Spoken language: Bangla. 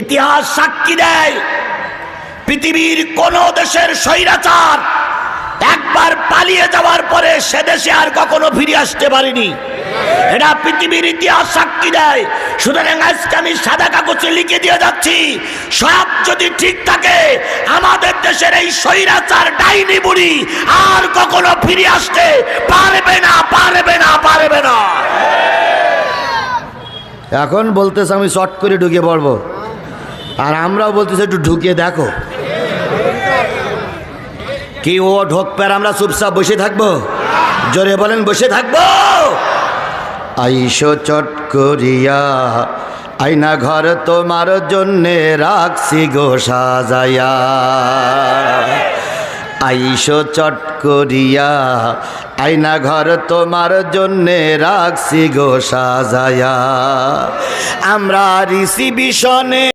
ইতিহাস সাক্ষী দেয় পৃথিবীর কোন দেশের স্বৈরাচার একবার পালিয়ে যাওয়ার পরে সে দেশে আর কখনো ফিরে আসতে পারেনি। এটা পৃথিবীর ইতিহাস সাক্ষী দেয়। সুতরাং আজকে আমি সাদা কাগজে লিখে দিয়ে যাচ্ছি, সব যদি ঠিক থাকে আমাদের দেশের এই স্বৈরাচার ডাইনি বুড়ি আর কখনো ফিরে আসতে পারবে না, পারবে না, পারবে না। এখন বলতেছে আমি শর্ট করে ঢুকে পড়বো, আর আমরাও বলতেছি একটু ঢুকিয়ে দেখো। কি ও ঢোকবে আর আমরা চুপচাপ বসে থাকবো? জোরে বলেন, বসে থাকবো? আইসো চট করিয়া আয়না ঘর তোমার জন্যে রাখছি গো সাজায়া। আইসো চট করিয়া আয়না ঘর তোমার জন্যে রাখছি গো সাজায়া। আমরা রিসিবিশনে